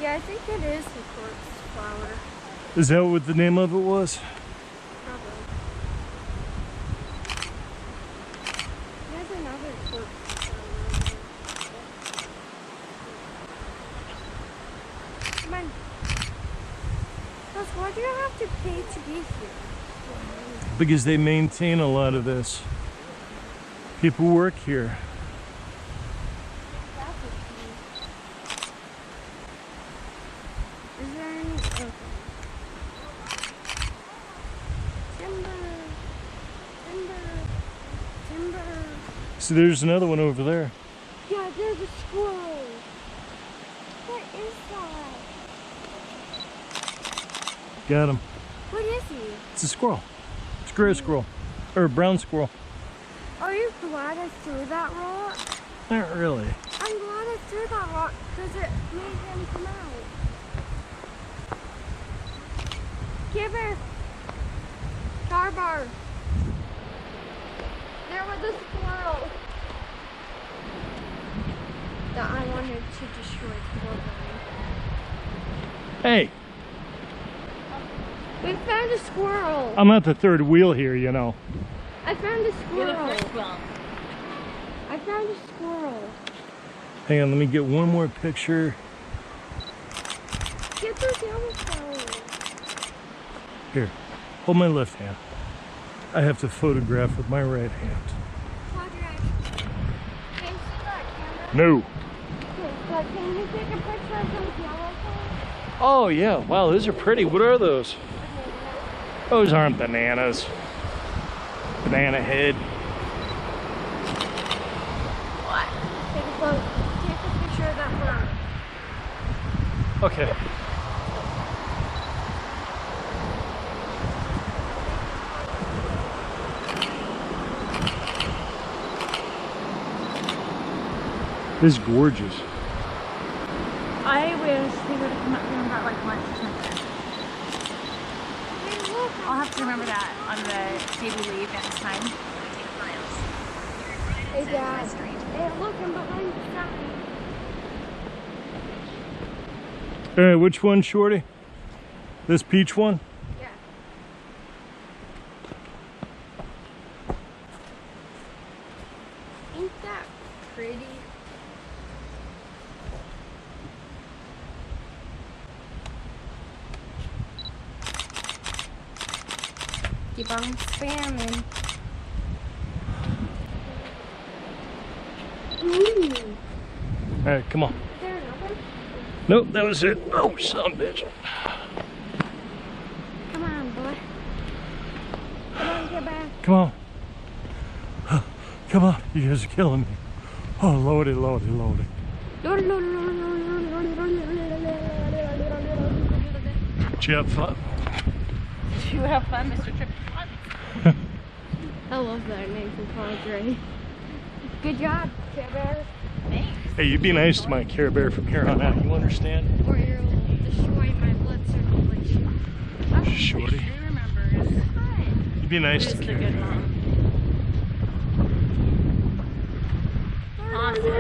Yeah, I think it is the corpse flower. Is that what the name of it was? Probably. There's another corpse flower. Come on. Plus, why do you have to pay to be here? Because they maintain a lot of this. People work here. Is there any? Okay. Timber. So there's another one over there. Yeah, there's a squirrel. What is that? Got him. What is he? It's a squirrel. It's a gray squirrel. Or a brown squirrel. Are you glad I threw that rock? Not really. I'm glad I threw that rock because it made him come out. Give her. Starbar. There was a squirrel that I wanted to destroy totally. Hey, We found a squirrel. I'm at the third wheel here, you know. I found a You're squirrel. the first one. I found a squirrel. Hang on, let me get one more picture. Get those yellow flowers. Here, hold my left hand. I have to photograph with my right hand. Can you see that camera? No. Okay, but can you take a picture of those yellow flowers? Oh yeah, wow, those are pretty. What are those? Those aren't bananas. Banana head. What? Take a photo. Take a picture of that flower. Okay. This is gorgeous. I wish we would have come up here and got like lunch or something. Hey, look. I'll have to remember that on the day we leave next time. Hey, Dad. Hey, look, I'm behind the sign. All right, which one, Shorty? This peach one? Yeah. Ain't that pretty? Keep on spamming. Ooh. All right, come on. Is there another? Nope, that was it. Oh, son of a bitch. Come on, boy. Come on, get back. Come on. Come on, you guys are killing me. Oh, loaded, loaded, loaded. Did you have fun? Did you have fun, Mr. Trip? I love that name for Padre. Good job, Care Bear. Thanks. Hey, you be nice to my Care Bear from here on out, you understand? Or you'll destroy my blood circulation. Shorty. She remembers. Hi. You be nice Who's to the Care good Bear. mom? Awesome. We'll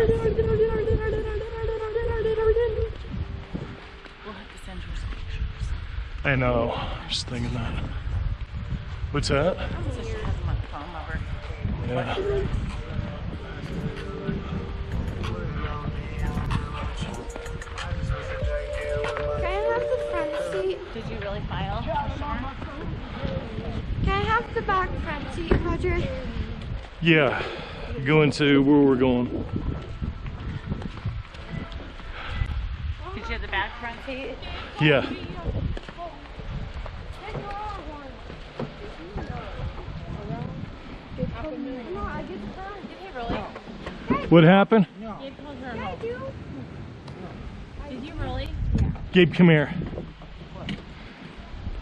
have to send her some pictures. I know, I was thinking that. What's that? So she has them on the phone over. Yeah. Can I have the front seat? Did you really file? Can I have the back front seat, Roger? Yeah, going to where we're going. Did you have the back front seat? Yeah. No, I get the front. Did he really? What happened? Gabe called her I home. do. Did you really? Gabe, come here.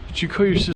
Did you call your sister?